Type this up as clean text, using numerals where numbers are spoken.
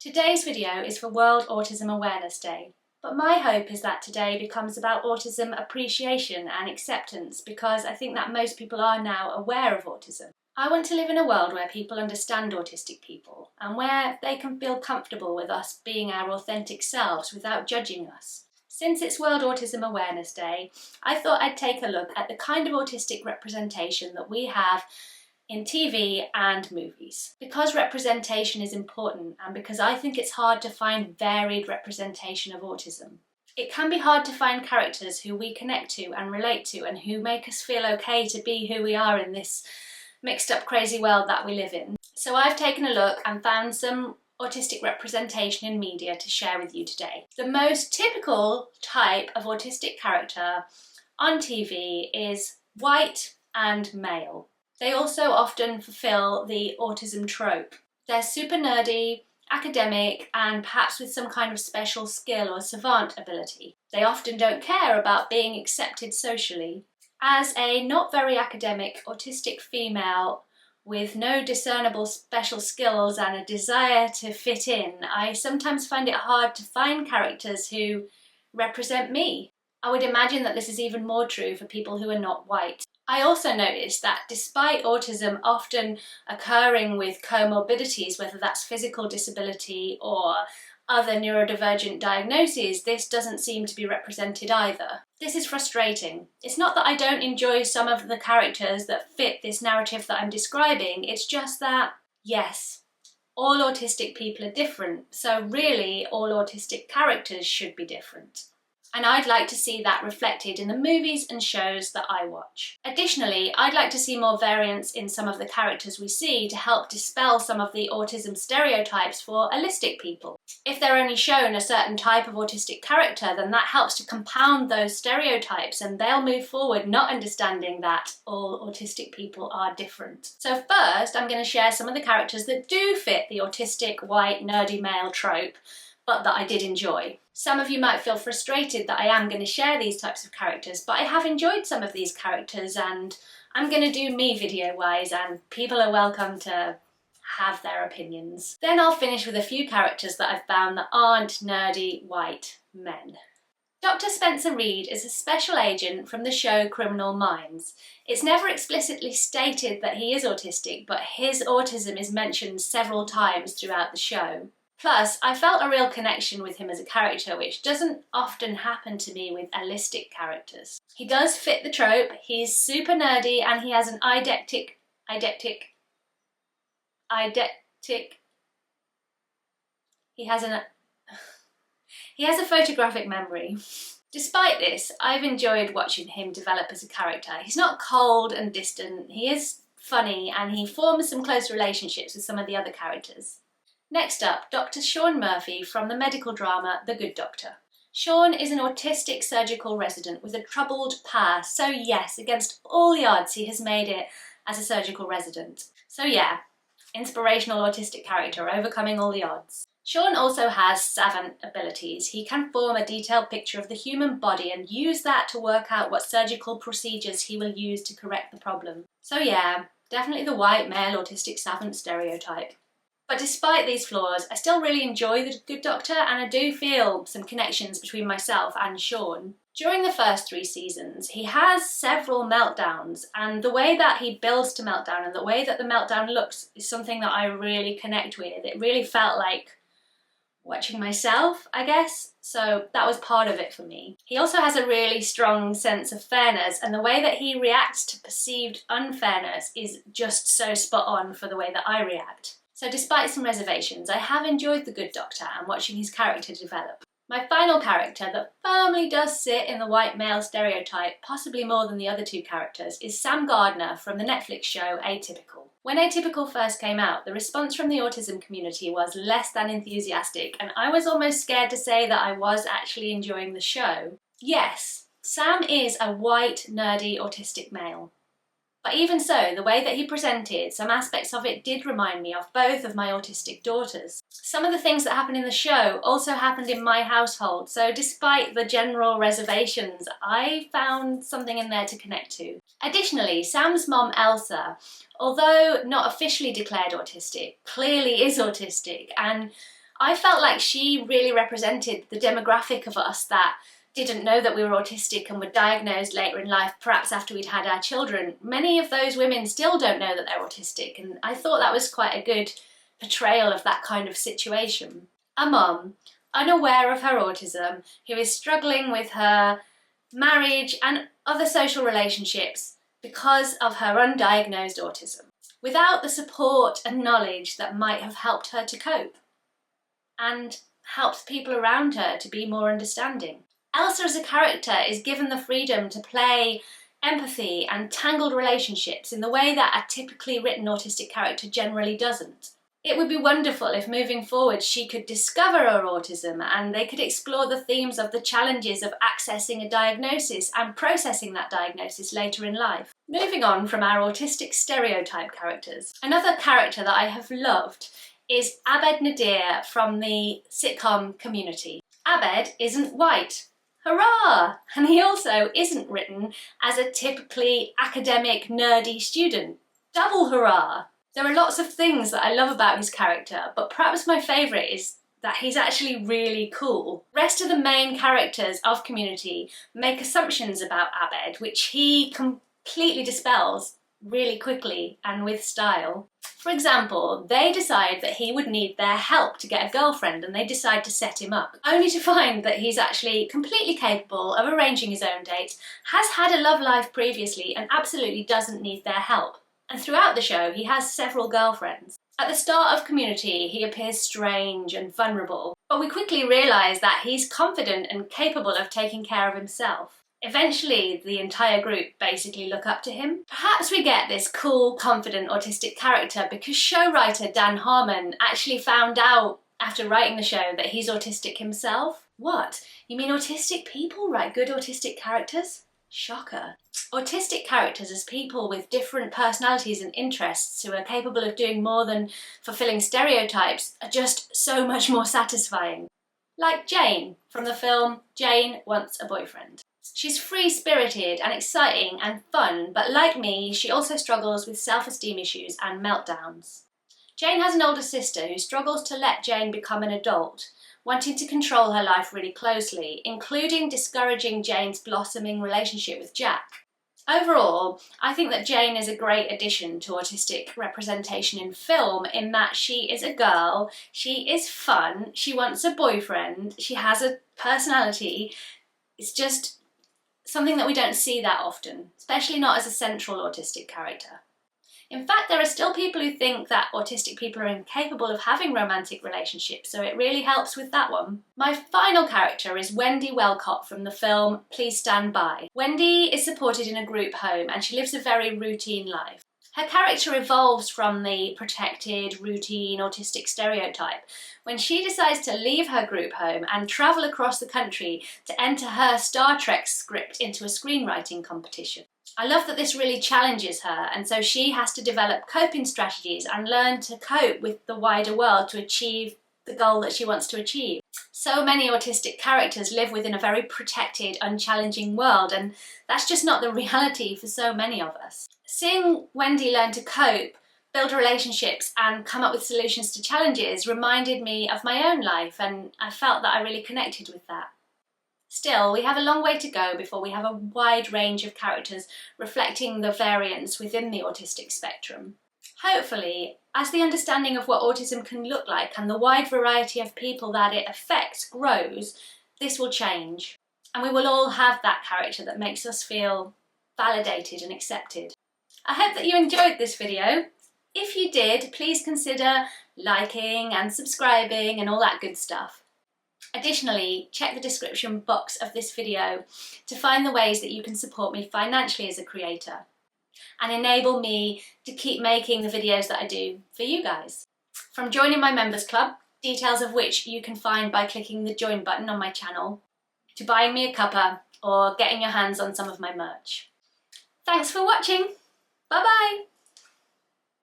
Today's video is for World Autism Awareness Day, but my hope is that today becomes about autism appreciation and acceptance because I think that most people are now aware of autism. I want to live in a world where people understand autistic people and where they can feel comfortable with us being our authentic selves without judging us. Since it's World Autism Awareness Day, I thought I'd take a look at the kind of autistic representation that we have in TV and movies. Because representation is important and because I think it's hard to find varied representation of autism. It can be hard to find characters who we connect to and relate to and who make us feel okay to be who we are in this mixed up crazy world that we live in. So I've taken a look and found some autistic representation in media to share with you today. The most typical type of autistic character on TV is white and male. They also often fulfill the autism trope. They're super nerdy, academic, and perhaps with some kind of special skill or savant ability. They often don't care about being accepted socially. As a not very academic autistic female with no discernible special skills and a desire to fit in, I sometimes find it hard to find characters who represent me. I would imagine that this is even more true for people who are not white. I also noticed that despite autism often occurring with comorbidities, whether that's physical disability or other neurodivergent diagnoses, this doesn't seem to be represented either. This is frustrating. It's not that I don't enjoy some of the characters that fit this narrative that I'm describing, it's just that, yes, all autistic people are different, so really all autistic characters should be different. And I'd like to see that reflected in the movies and shows that I watch. Additionally, I'd like to see more variance in some of the characters we see to help dispel some of the autism stereotypes for allistic people. If they're only shown a certain type of autistic character, then that helps to compound those stereotypes and they'll move forward not understanding that all autistic people are different. So first, I'm going to share some of the characters that do fit the autistic, white, nerdy male trope, but that I did enjoy. Some of you might feel frustrated that I am going to share these types of characters, but I have enjoyed some of these characters and I'm going to do me video-wise and people are welcome to have their opinions. Then I'll finish with a few characters that I've found that aren't nerdy white men. Dr. Spencer Reid is a special agent from the show Criminal Minds. It's never explicitly stated that he is autistic, but his autism is mentioned several times throughout the show. Plus, I felt a real connection with him as a character, which doesn't often happen to me with allistic characters. He does fit the trope, he's super nerdy, and he has an he has a photographic memory. Despite this, I've enjoyed watching him develop as a character. He's not cold and distant, he is funny, and he forms some close relationships with some of the other characters. Next up, Dr. Sean Murphy from the medical drama The Good Doctor. Sean is an autistic surgical resident with a troubled past, so yes, against all the odds he has made it as a surgical resident. So yeah, inspirational autistic character overcoming all the odds. Sean also has savant abilities. He can form a detailed picture of the human body and use that to work out what surgical procedures he will use to correct the problem. So yeah, definitely the white male autistic savant stereotype. But despite these flaws, I still really enjoy The Good Doctor and I do feel some connections between myself and Sean. During the first 3 seasons, he has several meltdowns and the way that he builds to meltdown and the way that the meltdown looks is something that I really connect with. It really felt like watching myself, I guess, so that was part of it for me. He also has a really strong sense of fairness and the way that he reacts to perceived unfairness is just so spot on for the way that I react. So despite some reservations, I have enjoyed The Good Doctor and watching his character develop. My final character that firmly does sit in the white male stereotype, possibly more than the other 2 characters, is Sam Gardner from the Netflix show Atypical. When Atypical first came out, the response from the autism community was less than enthusiastic, and I was almost scared to say that I was actually enjoying the show. Yes, Sam is a white, nerdy, autistic male. But even so, the way that he presented, some aspects of it did remind me of both of my autistic daughters. Some of the things that happened in the show also happened in my household, so despite the general reservations, I found something in there to connect to. Additionally, Sam's mom Elsa, although not officially declared autistic, clearly is autistic, and I felt like she really represented the demographic of us that didn't know that we were autistic and were diagnosed later in life, perhaps after we'd had our children. Many of those women still don't know that they're autistic, and I thought that was quite a good portrayal of that kind of situation. A mum, unaware of her autism, who is struggling with her marriage and other social relationships because of her undiagnosed autism, without the support and knowledge that might have helped her to cope and helped people around her to be more understanding. Elsa as a character is given the freedom to play empathy and tangled relationships in the way that a typically written autistic character generally doesn't. It would be wonderful if moving forward she could discover her autism and they could explore the themes of the challenges of accessing a diagnosis and processing that diagnosis later in life. Moving on from our autistic stereotype characters, another character that I have loved is Abed Nadir from the sitcom Community. Abed isn't white. Hurrah! And he also isn't written as a typically academic, nerdy student. Double hurrah! There are lots of things that I love about his character, but perhaps my favourite is that he's actually really cool. The rest of the main characters of Community make assumptions about Abed, which he completely dispels really quickly and with style. For example, they decide that he would need their help to get a girlfriend and they decide to set him up, only to find that he's actually completely capable of arranging his own dates, has had a love life previously and absolutely doesn't need their help. And throughout the show, he has several girlfriends. At the start of Community, he appears strange and vulnerable, but we quickly realise that he's confident and capable of taking care of himself. Eventually, the entire group basically look up to him. Perhaps we get this cool, confident autistic character because show writer Dan Harmon actually found out after writing the show that he's autistic himself. What? You mean autistic people write good autistic characters? Shocker. Autistic characters as people with different personalities and interests who are capable of doing more than fulfilling stereotypes are just so much more satisfying. Like Jane from the film Jane Wants a Boyfriend. She's free-spirited and exciting and fun, but like me, she also struggles with self-esteem issues and meltdowns. Jane has an older sister who struggles to let Jane become an adult, wanting to control her life really closely, including discouraging Jane's blossoming relationship with Jack. Overall, I think that Jane is a great addition to autistic representation in film in that she is a girl, she is fun, she wants a boyfriend, she has a personality. It's just something that we don't see that often, especially not as a central autistic character. In fact, there are still people who think that autistic people are incapable of having romantic relationships, so it really helps with that one. My final character is Wendy Welcott from the film Please Stand By. Wendy is supported in a group home and she lives a very routine life. Her character evolves from the protected, routine, autistic stereotype when she decides to leave her group home and travel across the country to enter her Star Trek script into a screenwriting competition. I love that this really challenges her, and so she has to develop coping strategies and learn to cope with the wider world to achieve the goal that she wants to achieve. So many autistic characters live within a very protected, unchallenging world, and that's just not the reality for so many of us. Seeing Wendy learn to cope, build relationships and come up with solutions to challenges reminded me of my own life, and I felt that I really connected with that. Still, we have a long way to go before we have a wide range of characters reflecting the variance within the autistic spectrum. Hopefully, as the understanding of what autism can look like and the wide variety of people that it affects grows, this will change, and we will all have that character that makes us feel validated and accepted. I hope that you enjoyed this video. If you did, please consider liking and subscribing and all that good stuff. Additionally, check the description box of this video to find the ways that you can support me financially as a creator and enable me to keep making the videos that I do for you guys. From joining my members club, details of which you can find by clicking the join button on my channel, to buying me a cuppa or getting your hands on some of my merch. Thanks for watching! Bye bye!